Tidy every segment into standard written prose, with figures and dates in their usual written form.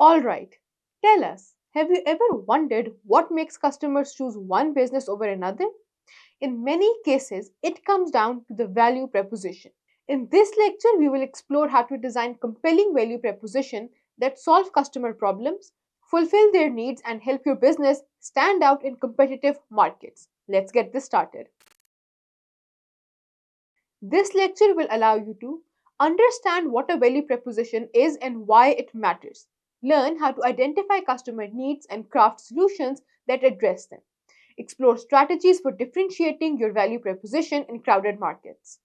Alright, tell us, have you ever wondered what makes customers choose one business over another? In many cases, it comes down to the value proposition. In this lecture, we will explore how to design compelling value proposition that solve customer problems, fulfill their needs, and help your business stand out in competitive markets. Let's get this started. This lecture will allow you to understand what a value proposition is and why it matters. Learn how to identify customer needs and craft solutions that address them. Explore strategies for differentiating your value proposition in crowded markets.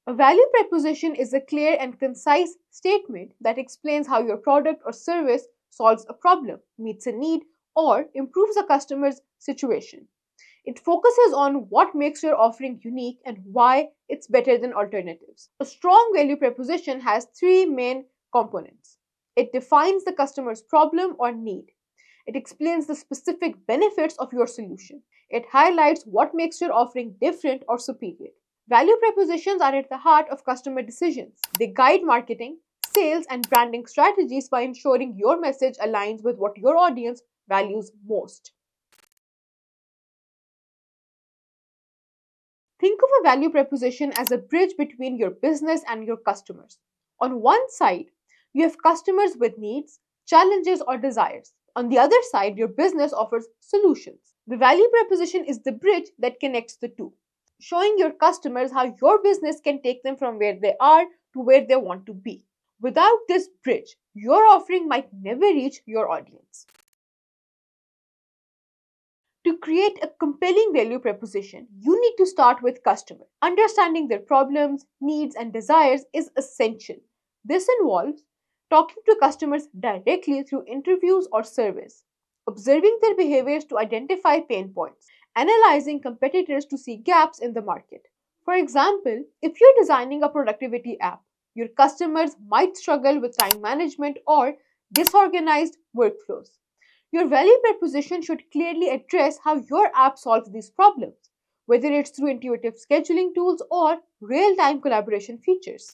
A value proposition is a clear and concise statement that explains how your product or service solves a problem, meets a need, or improves a customer's situation. It focuses on what makes your offering unique and why it's better than alternatives. A strong value proposition has three main components. It defines the customer's problem or need. It explains the specific benefits of your solution. It highlights what makes your offering different or superior. Value propositions are at the heart of customer decisions. They guide marketing, sales, and branding strategies by ensuring your message aligns with what your audience values most. Think of a value proposition as a bridge between your business and your customers. On one side, you have customers with needs, challenges, or desires. On the other side, your business offers solutions. The value proposition is the bridge that connects the two, showing your customers how your business can take them from where they are to where they want to be. Without this bridge, your offering might never reach your audience. To create a compelling value proposition, you need to start with customers. Understanding their problems, needs, and desires is essential. This involves talking to customers directly through interviews or surveys, observing their behaviors to identify pain points, analyzing competitors to see gaps in the market. For example, if you're designing a productivity app, your customers might struggle with time management or disorganized workflows. Your value proposition should clearly address how your app solves these problems, whether it's through intuitive scheduling tools or real time collaboration features.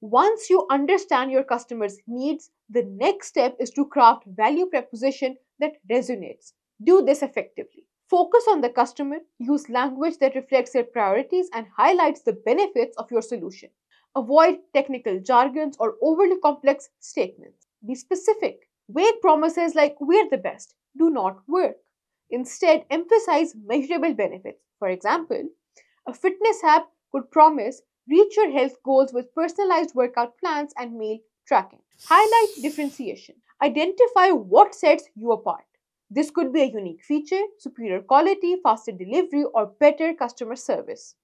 Once you understand your customers' needs, the next step is to craft value proposition that resonates. Do this effectively. Focus on the customer, use language that reflects their priorities and highlights the benefits of your solution. Avoid technical jargons or overly complex statements. Be specific. Vague promises like we're the best do not work. Instead, emphasize measurable benefits. For example, a fitness app could promise reach your health goals with personalized workout plans and meal tracking. Highlight differentiation. Identify what sets you apart. This could be a unique feature, superior quality, faster delivery, or better customer service.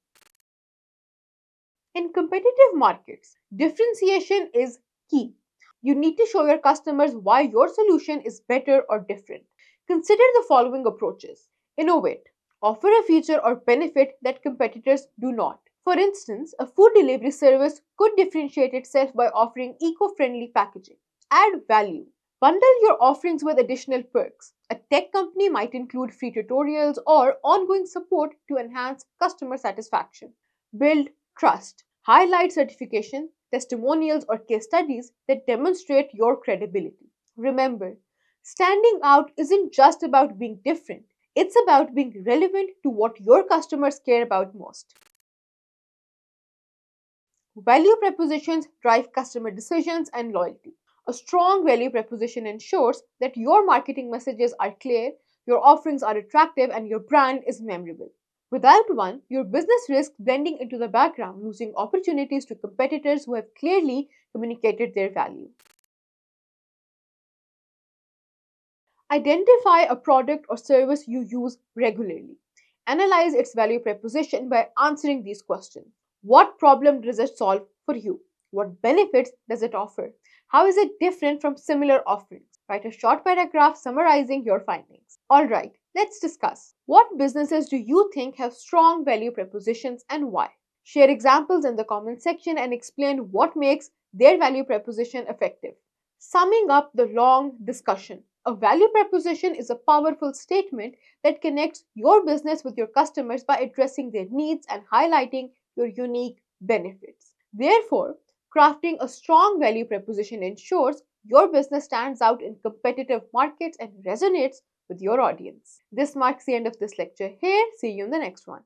In competitive markets, differentiation is key. You need to show your customers why your solution is better or different. Consider the following approaches. Innovate. Offer a feature or benefit that competitors do not. For instance, a food delivery service could differentiate itself by offering eco friendly packaging. Add value. Bundle your offerings with additional perks. A tech company might include free tutorials or ongoing support to enhance customer satisfaction. Build trust. Highlight certification, testimonials, or case studies that demonstrate your credibility. Remember, standing out isn't just about being different, it's about being relevant to what your customers care about most. Value propositions drive customer decisions and loyalty. A strong value proposition ensures that your marketing messages are clear, your offerings are attractive, and your brand is memorable. Without one, your business risks blending into the background, losing opportunities to competitors who have clearly communicated their value. Identify a product or service you use regularly. Analyze its value proposition by answering these questions. What problem does it solve for you? What benefits does it offer? How is it different from similar offerings? Write a short paragraph summarizing your findings. Alright, let's discuss. What businesses do you think have strong value propositions and why? Share examples in the comment section and explain what makes their value proposition effective. Summing up the long discussion, a value proposition is a powerful statement that connects your business with your customers by addressing their needs and highlighting your unique benefits. Therefore, crafting a strong value proposition ensures your business stands out in competitive markets and resonates with your audience. This marks the end of this lecture here. See you in the next one.